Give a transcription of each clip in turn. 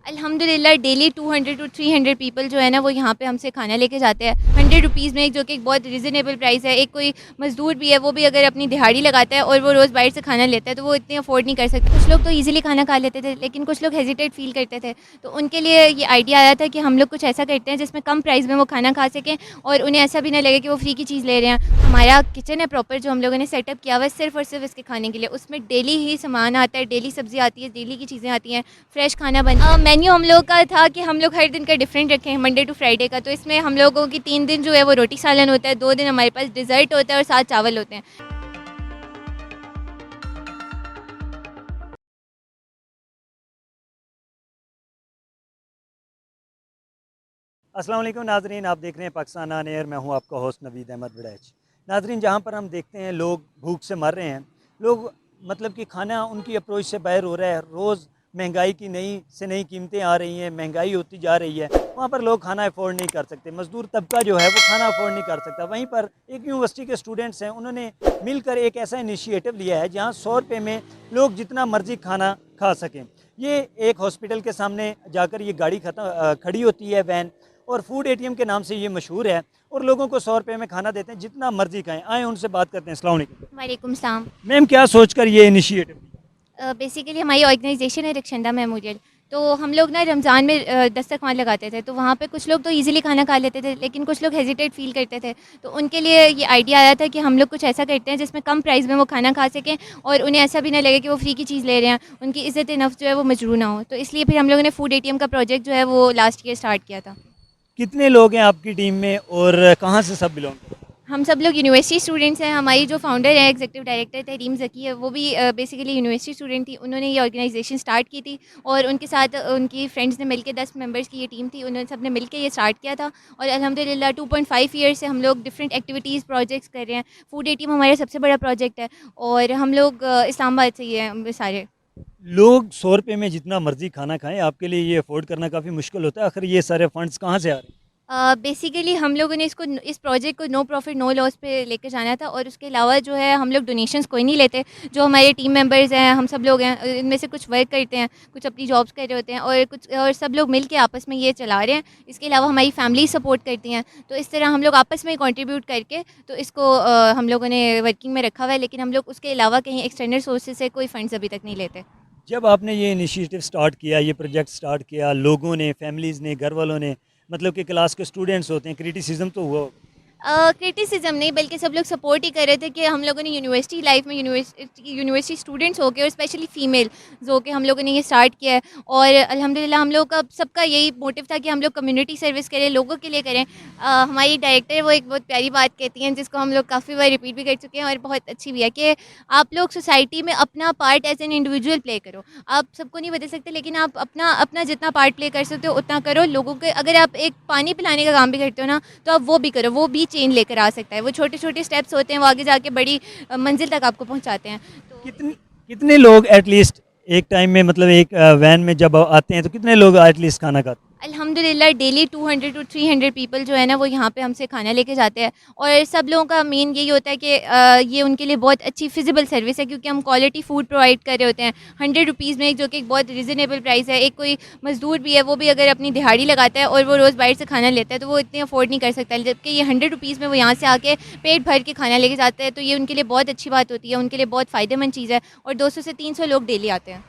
अल्हम्दुलिल्लाह daily 200 to 300 people जो है ना वो यहाँ पे हमसे खाना लेके जाते हैं 100 रुपीज़ में, जो कि एक बहुत रिजनेबल प्राइस है। एक कोई मज़दूर भी है वो भी अगर अपनी दिहाड़ी लगाता है और वो रोज़ बाहर से खाना लेता है तो वो इतनी अफोर्ड नहीं कर सकते। कुछ लोग तो ईज़िली खाना खा लेते थे, लेकिन कुछ लोग हेजिटेट फ़ील करते थे। तो उनके लिए ये आइडिया आया था कि हम लोग कुछ ऐसा करते हैं जिसमें कम प्राइस में वो खाना खा सकें और उन्हें ऐसा भी ना लगे कि वो फ्री की चीज़ ले रहे हैं। हमारा किचन है प्रॉपर जो हम लोगों ने सेटअप किया हुआ है सिर्फ़ और सिर्फ इसके खाने के लिए। उसमें डेली ही सामान आता है, डेली सब्ज़ी आती है, डेली की चीज़ें आती हैं, फ्रेश खाना मेन्यू हम लोग का था कि हम लोग हर दिन का डिफरेंट रखें हैं, मंडे टू फ्राइडे का। तो इसमें हम लोगों की 3 दिन जो है वो रोटी सालन होता है, 2 दिन हमारे पास डिज़र्ट होता है और साथ चावल होते हैं। अस्सलाम वालेकुम नाजरीन, आप देख रहे हैं पाकिस्तान ऑन एयर। मैं हूं आपका होस्ट नवीद अहमद वड़ैच। नाजरीन, जहां पर हम देखते हैं लोग भूख से मर रहे हैं, लोग मतलब कि खाना उनकी अप्रोच से बाहर हो रहा है। रोज़ महंगाई की नई से नई कीमतें आ रही हैं, महंगाई होती जा रही है। वहाँ पर लोग खाना अफोर्ड नहीं कर सकते, मज़दूर तबका जो है वो खाना अफोर्ड नहीं कर सकता। वहीं पर एक यूनिवर्सिटी के स्टूडेंट्स हैं, उन्होंने मिलकर एक ऐसा इनिशिएटिव लिया है जहाँ 100 रुपये में लोग जितना मर्जी खाना खा सकें। ये एक हॉस्पिटल के सामने जाकर ये गाड़ी खड़ी होती है, वैन, और फूड एटीएम के नाम से ये मशहूर है, और लोगों को 100 रुपये में खाना देते हैं, जितना मर्जी खाएं। आए उनसे बात करते हैं। अस्सलाम वालेकुम वालेकुम सलाम। मैम, क्या सोचकर ये इनिशिएटिव? बेसिकली हमारी ऑर्गेनाइजेशन है रक्षंदा मेमोरियल। तो हम लोग ना रमज़ान में दस्तरखान लगाते थे, तो वहाँ पे कुछ लोग तो इजीली खाना खा लेते थे, लेकिन कुछ लोग हेजिटेट फ़ील करते थे। तो उनके लिए ये आइडिया आया था कि हम लोग कुछ ऐसा करते हैं जिसमें कम प्राइस में वो खाना खा सकें और उन्हें ऐसा भी ना लगे कि वो फ्री की चीज़ ले रहे हैं, उनकी इज़्ज़त नफ्स जो है वो मजरूह ना हो। तो इसलिए फिर हम लोगों ने फूड एटीएम का प्रोजेक्ट जो है वो लास्ट ईयर स्टार्ट किया था। कितने लोग हैं आपकी टीम में और कहाँ से सब बिलोंग करते हैं? हम सब लोग यूनिवर्सिटी स्टूडेंट्स हैं। हमारी जो फाउंडर है, एग्जीक्यूटिव डायरेक्टर तहरीम ज़की है, वो भी बेसिकली यूनिवर्सिटी स्टूडेंट थी। उन्होंने ये ऑर्गेनाइजेशन स्टार्ट की थी और उनके साथ उनकी फ्रेंड्स ने मिलके 10 मेंबर्स की ये टीम थी, उन्होंने सब ने मिलके ये स्टार्ट किया था। और अल्हम्दुलिल्लाह 2.5 ईयर से हम लोग डिफरेंट एक्टिविटीज़ प्रोजेक्ट्स कर रहे हैं। फूड एटीएम हमारा सबसे बड़ा प्रोजेक्ट है और हम लोग इस्लामाबाद से ही हैं हम सारे। लोग 100 रुपये में जितना मर्जी खाना खाएं, आपके लिए ये अफोर्ड करना काफ़ी मुश्किल होता है। आखिर ये सारे फंड्स कहाँ से आ रहे हैं? बेसिकली हम लोगों ने इस प्रोजेक्ट को नो प्रॉफिट नो लॉस पे लेकर जाना था और उसके अलावा जो है हम लोग डोनेशंस कोई नहीं लेते। जो हमारे टीम मेंबर्स हैं, हम सब लोग हैं, इनमें से कुछ वर्क करते हैं, कुछ अपनी जॉब्स कर रहे होते हैं और कुछ और सब लोग मिल के आपस में ये चला रहे हैं। इसके अलावा हमारी फैमिली सपोर्ट करती हैं। तो इस तरह हम लोग आपस में कंट्रीब्यूट करके तो इसको हम लोगों ने वर्किंग में रखा हुआ है, लेकिन हम लोग उसके अलावा कहीं एक्सटर्नल सोर्सेज से कोई फंड्स अभी तक नहीं लेते। जब आपने ये इनिशिएटिव स्टार्ट किया, ये प्रोजेक्ट स्टार्ट किया, लोगों ने, फैमिलीज़ ने, घर वालों ने, मतलब कि क्लास के स्टूडेंट्स होते हैं, क्रिटिसिज्म तो हुआ होगा। क्रिटिसिज्म नहीं, बल्कि सब लोग सपोर्ट ही कर रहे थे कि हम लोगों ने यूनिवर्सिटी लाइफ में यूनिवर्सिटी स्टूडेंट्स होके और स्पेशली फीमेल जो कि हम लोगों ने ये स्टार्ट किया है। और अल्हम्दुलिल्लाह हम लोग का सबका यही मोटिव था कि हम लोग कम्युनिटी सर्विस करें, लोगों के लिए करें। हमारी डायरेक्टर वो एक बहुत प्यारी बात कहती हैं जिसको हम लोग काफ़ी बार रिपीट भी कर चुके हैं और बहुत अच्छी भी है कि आप लोग सोसाइटी में अपना part as an individual play करो। आप सबको नहीं बदल सकते, लेकिन आप अपना अपना जितना पार्ट प्ले कर सकते हो उतना करो। लोगों के अगर आप एक पानी पिलाने का काम भी करते हो ना, तो आप वो भी करो, वो भी चेंज लेकर आ सकता है। वो छोटे छोटे स्टेप्स होते हैं, वो आगे जाके बड़ी मंजिल तक आपको पहुंचाते हैं। तो कितने कितने लोग एटलीस्ट एक टाइम में, मतलब एक वैन में जब आते हैं तो कितने लोग एटलीस्ट खाना खाते हैं? अल्हम्दुलिल्लाह डेली 200 टू 300 पीपल जो है ना वो यहाँ पे हमसे खाना लेके जाते हैं। और सब लोगों का मेन यही होता है कि ये उनके लिए बहुत अच्छी फिजिबल सर्विस है, क्योंकि हम क्वालिटी फूड प्रोवाइड कर रहे होते हैं 100 रुपीज़ में, जो कि एक बहुत रिजनेबल प्राइस है। एक कोई मज़दूर भी है वो भी अगर अपनी दिहाड़ी लगाता है और वो रोज़ बाहर से खाना लेता है तो वो इतनी अफोर्ड नहीं कर सकता, जबकि ये 100 रुपीज़ में वो यहाँ से आके पेट भर के खाना लेके जाता है। तो ये उनके लिए बहुत अच्छी बात होती है, उनके लिए बहुत फ़ायदेमंद चीज़ है। और 200 से 300 लोग डेली आते हैं।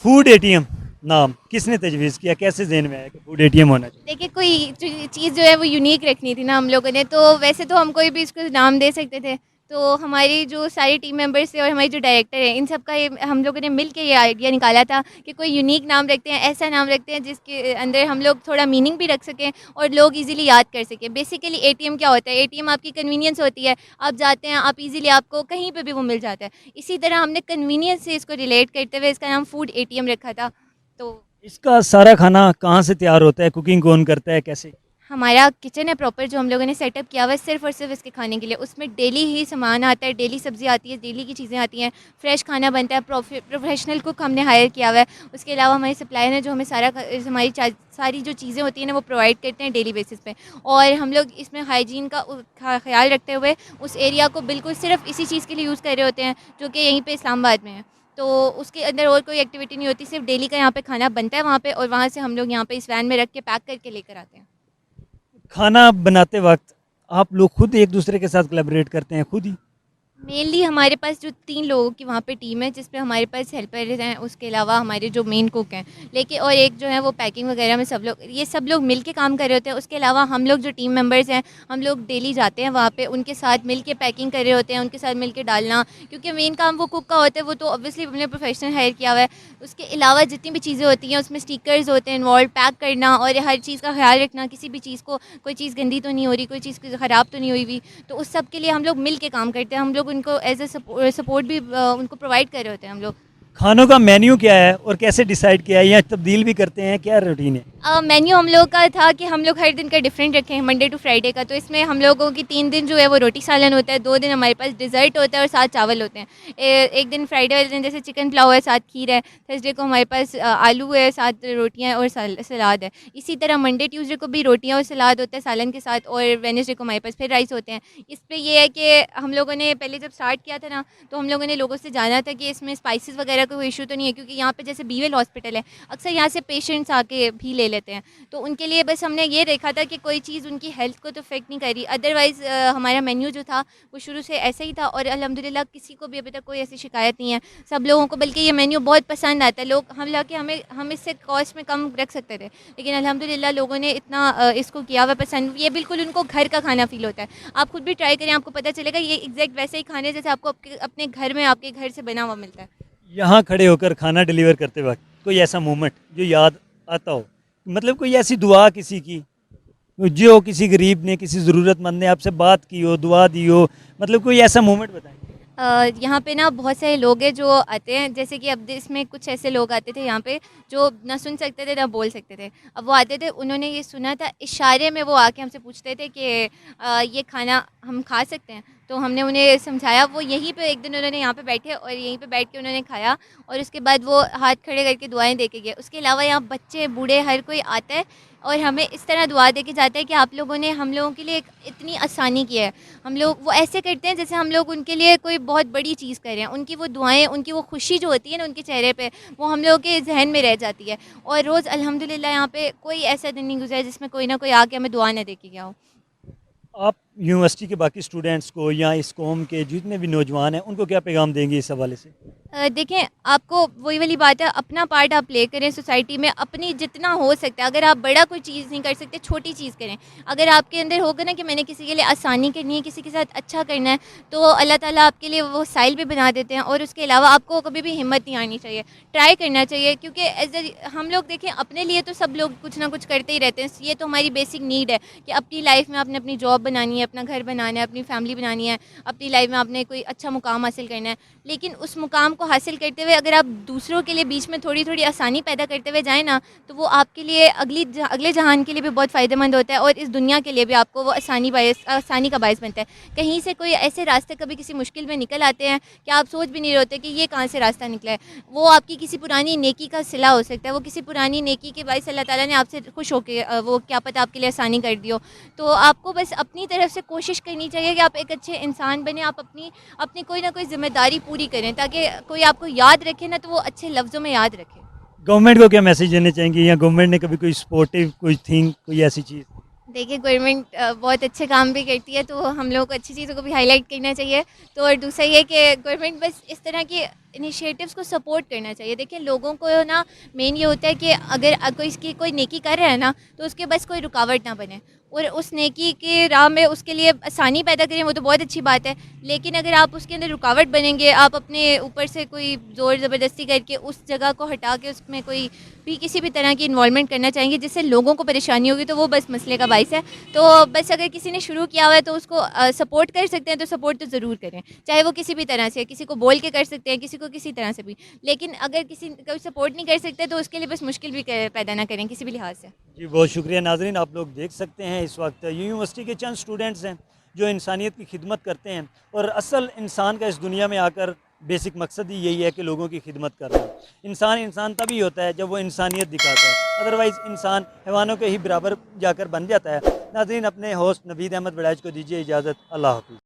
फूड एटीएम नाम किसने तजवीज़ किया, कैसे ज़हन में आया कि फूड एटीएम होना चाहिए? देखिए, कोई चीज़ जो है वो यूनिक रखनी थी ना हम लोगों ने। तो वैसे तो हम कोई भी इसको नाम दे सकते थे। तो हमारी जो सारी टीम मेंबर्स थे और हमारी जो डायरेक्टर है, इन सब का ये हम लोगों ने मिल के ये आइडिया निकाला था कि कोई यूनिक नाम रखते हैं, ऐसा नाम रखते हैं जिसके अंदर हम लोग थोड़ा मीनिंग भी रख सकें और लोग इजीली याद कर सकें। बेसिकली एटीएम क्या होता है? एटीएम आपकी कन्वीनियंस होती है। आप जाते हैं, आप इजीली आपको कहीं पे भी वो मिल जाता है। इसी तरह हमने कन्वीनियंस से इसको रिलेट करते हुए इसका नाम फूड एटीएम रखा था। तो इसका सारा खाना कहाँ से तैयार होता है, कुकिंग कौन करता है, कैसे? हमारा किचन है प्रॉपर जो हम लोगों ने सेटअप किया हुआ है सिर्फ़ और सिर्फ इसके खाने के लिए। उसमें डेली ही सामान आता है, डेली सब्ज़ी आती है, डेली की चीज़ें आती हैं, फ्रेश खाना बनता है। प्रोफेशनल कुक हमने हायर किया हुआ है। उसके अलावा हमारे सप्लायर हैं जो हमें सारी जो चीज़ें होती हैं ना वो प्रोवाइड करते हैं डेली बेसिस पे। और हम लोग इसमें हाइजीन का ख़्याल रखते हुए उस एरिया को बिल्कुल सिर्फ इसी चीज़ के लिए यूज़ कर रहे होते हैं जो कि यहीं पे इस्लामाबाद में है। तो उसके अंदर और कोई एक्टिविटी नहीं होती, सिर्फ डेली का यहाँ पे खाना बनता है वहाँ पे, और वहाँ से हम लोग यहाँ पे इस वैन में रख के पैक करके लेकर आते हैं। खाना बनाते वक्त आप लोग खुद एक दूसरे के साथ कोलैबोरेट करते हैं खुद ही? मेनली हमारे पास जो 3 लोगों की वहाँ पे टीम है, जिसमें हमारे पास हेल्पर्स हैं, उसके अलावा हमारे जो मेन कुक हैं, लेकिन और एक जो है वो पैकिंग वगैरह में सब लोग मिल के काम कर रहे होते हैं। उसके अलावा हम लोग जो टीम मेंबर्स हैं, हम लोग डेली जाते हैं वहाँ पे, उनके साथ मिल के पैकिंग कर रहे होते हैं, उनके साथ मिल के डालना, क्योंकि मेन काम वो कुक का होता है, वो तो ऑब्वियसली हमने प्रोफेशनल हायर किया हुआ है। उसके अलावा जितनी भी चीज़ें होती हैं उसमें स्टिकर्स होते हैं इन्वॉल्व, पैक करना और हर चीज़ का ख्याल रखना, किसी भी चीज़ को, कोई चीज़ गंदी तो नहीं हो रही, कोई चीज़ ख़राब तो नहीं हुई हुई, तो उस सब के लिए हम लोग मिल के काम करते हैं। हम लोग उनको एज ए सपोर्ट भी उनको प्रोवाइड कर रहे होते हैं हम लोग। खानों का मेन्यू क्या है और कैसे डिसाइड किया है, या तब्दील भी करते हैं, क्या रूटीन है? मेन्यू हम लोग का था कि हम लोग हर दिन का डिफरेंट रखें हैं, मंडे टू फ्राइडे का, तो इसमें हम लोगों की 3 दिन जो है वो रोटी सालन होता है, 2 दिन हमारे पास डिज़र्ट होता है और 7 चावल होते हैं। एक दिन फ्राइडे वाले दिन जैसे चिकन पुलाव है, 7 खीर है, थर्सडे को हमारे पास आलू है, 7 रोटियाँ और सलाद है। इसी तरह मंडे ट्यूसडे को भी रोटियाँ और सलाद होता है सालन के साथ, और वेडनेसडे को हमारे पास फिर राइस होते हैं। इस पे ये है कि हम लोगों ने पहले जब स्टार्ट किया था ना, तो हम लोगों ने लोगों से जाना था कि इसमें स्पाइसेस वगैरह का कोई इशू तो नहीं है, क्योंकि यहाँ पे जैसे बीवेल हॉस्पिटल है, अक्सर यहाँ से पेशेंट्स आके भी ले लेते हैं, तो उनके लिए बस हमने ये देखा था कि कोई चीज़ उनकी हेल्थ को तो इफेक्ट नहीं करी। अदरवाइज़ हमारा मेन्यू जो था वो शुरू से ऐसा ही था, और अल्हम्दुलिल्लाह किसी को भी अभी तक कोई ऐसी शिकायत नहीं है। सब लोगों को बल्कि ये मेन्यू बहुत पसंद आता है। लोग हम इससे कॉस्ट में कम रख सकते थे, लेकिन अल्हम्दुलिल्लाह लोगों ने इतना इसको किया हुआ पसंद, ये बिल्कुल उनको घर का खाना फ़ील होता है। आप खुद भी ट्राई करें, आपको पता चलेगा ये एग्जैक्ट वैसे ही खाने जैसे आपको अपने घर में आपके घर से बना हुआ मिलता है। यहाँ खड़े होकर खाना डिलीवर करते वक्त कोई ऐसा मोमेंट जो याद आता हो, मतलब कोई ऐसी दुआ किसी की, जो किसी गरीब ने, किसी ज़रूरतमंद ने आपसे बात की हो, दुआ दी हो, मतलब कोई ऐसा मोमेंट बताएं। यहाँ पे ना बहुत सारे लोग हैं जो आते हैं, जैसे कि अब इसमें कुछ ऐसे लोग आते थे यहाँ पे जो ना सुन सकते थे ना बोल सकते थे। अब वो आते थे, उन्होंने ये सुना था, इशारे में वो आके हमसे पूछते थे कि ये खाना हम खा सकते हैं, तो हमने उन्हें समझाया। वो यहीं पे एक दिन उन्होंने यहाँ पे बैठे और यहीं पे बैठ के उन्होंने खाया, और उसके बाद वो हाथ खड़े करके दुआएं दे के गए। उसके अलावा यहाँ बच्चे बूढ़े हर कोई आता है और हमें इस तरह दुआ दे के जाता है कि आप लोगों ने हम लोगों के लिए इतनी आसानी की है। हम लोग वो ऐसे करते हैं जैसे हम लोग उनके लिए कोई बहुत बड़ी चीज़ कर रहे हैं। उनकी वो दुआएं, उनकी वो खुशी जो होती है ना उनके चेहरे पे, वो हम लोगों के जहन में रह जाती है। और रोज़ अल्हम्दुलिल्लाह यहाँ पे कोई ऐसा दिन नहीं गुजरा जिसमें कोई ना कोई आके हमें दुआ ना दे के गया हो। आप यूनिवर्सिटी के बाकी स्टूडेंट्स को या इस कौम के जितने भी नौजवान हैं उनको क्या पैगाम देंगे इस हवाले से? देखें, आपको वही वाली बात है, अपना पार्ट आप प्ले करें सोसाइटी में, अपनी जितना हो सकता है। अगर आप बड़ा कोई चीज़ नहीं कर सकते, छोटी चीज़ करें। अगर आपके अंदर होगा ना कि मैंने किसी के लिए आसानी करनी है, किसी के साथ अच्छा करना है, तो अल्लाह ताला आपके लिए वो साइल भी बना देते हैं। और उसके अलावा आपको कभी भी हिम्मत नहीं आनी चाहिए, ट्राई करना चाहिए, क्योंकि हम लोग देखें अपने लिए तो सब लोग कुछ ना कुछ करते ही रहते हैं। ये तो हमारी बेसिक नीड है कि अपनी लाइफ में आपने अपनी जॉब बनानी है, अपना घर बनाना है, अपनी फैमिली बनानी है, अपनी लाइफ में आपने कोई अच्छा मुकाम हासिल करना है। लेकिन उस मुकाम को हासिल करते हुए अगर आप दूसरों के लिए बीच में थोड़ी थोड़ी आसानी पैदा करते हुए जाएँ ना, तो वो आपके लिए अगले जहान के लिए भी बहुत फ़ायदेमंद होता है, और इस दुनिया के लिए भी आपको वो आसानी का बायस बनता है। कहीं से कोई ऐसे रास्ते कभी किसी मुश्किल में निकल आते हैं कि आप सोच भी नहीं रहे होते कि ये कहाँ से रास्ता निकला है। वो आपकी किसी पुरानी नेकी का सिला हो सकता है, वो किसी पुरानी नेकी के बायस अल्लाह ताला ने आपसे खुश होके वो क्या पता आपके लिए आसानी कर दी हो। तो आपको बस अपनी तरफ से कोशिश करनी चाहिए कि आप एक अच्छे इंसान बने, आप अपनी कोई ना कोई ज़िम्मेदारी पूरी करें, ताकि कोई आपको याद रखे ना तो वो अच्छे लफ्ज़ों में याद रखे। गवर्नमेंट को क्या मैसेज देने चाहेंगे, या गवर्नमेंट ने कभी कोई सपोर्टिव कोई थिंग, कोई ऐसी चीज़? देखिए, गवर्नमेंट बहुत अच्छे काम भी करती है, तो हम लोगों को अच्छी चीज़ों को भी हाईलाइट करना चाहिए। तो और दूसरा ये कि गवर्नमेंट बस इस तरह के इनिशिएटिव्स को सपोर्ट करना चाहिए। देखिए, लोगों को ना मेन ये होता है कि अगर कोई नेकी कर रहा है ना, तो उसके बस कोई रुकावट ना बने, और उस नेकी के राह में उसके लिए आसानी पैदा करें, वो तो बहुत अच्छी बात है। लेकिन अगर आप उसके अंदर रुकावट बनेंगे, आप अपने ऊपर से कोई ज़ोर ज़बरदस्ती करके उस जगह को हटा के उसमें कोई भी किसी भी तरह की इन्वॉल्वमेंट करना चाहेंगे जिससे लोगों को परेशानी होगी, तो वो बस मसले का बाइस है। तो बस अगर किसी ने शुरू किया हुआ है तो उसको सपोर्ट कर सकते हैं, तो सपोर्ट तो ज़रूर करें, चाहे वो किसी भी तरह से, किसी को बोल के कर सकते हैं, किसी को किसी तरह से भी। लेकिन अगर किसी कोई सपोर्ट नहीं कर सकते तो उसके लिए बस मुश्किल भी पैदा ना करें किसी भी लिहाज से। जी, बहुत शुक्रिया। नाज़रीन, आप लोग देख सकते हैं इस वक्त यूनिवर्सिटी के चंद स्टूडेंट्स हैं जो इंसानियत की खिदमत करते हैं, और असल इंसान का इस दुनिया में आकर बेसिक मकसद ही यही है कि लोगों की खिदमत करना। इंसान तभी होता है जब वो इंसानियत दिखाता है, अदरवाइज़ इंसान हैवानों के ही बराबर जाकर बन जाता है। नाज़रीन, अपने होस्ट नवीद अहमद बड़ैच को दीजिए इजाज़त। अल्लाह हाफ़िज़।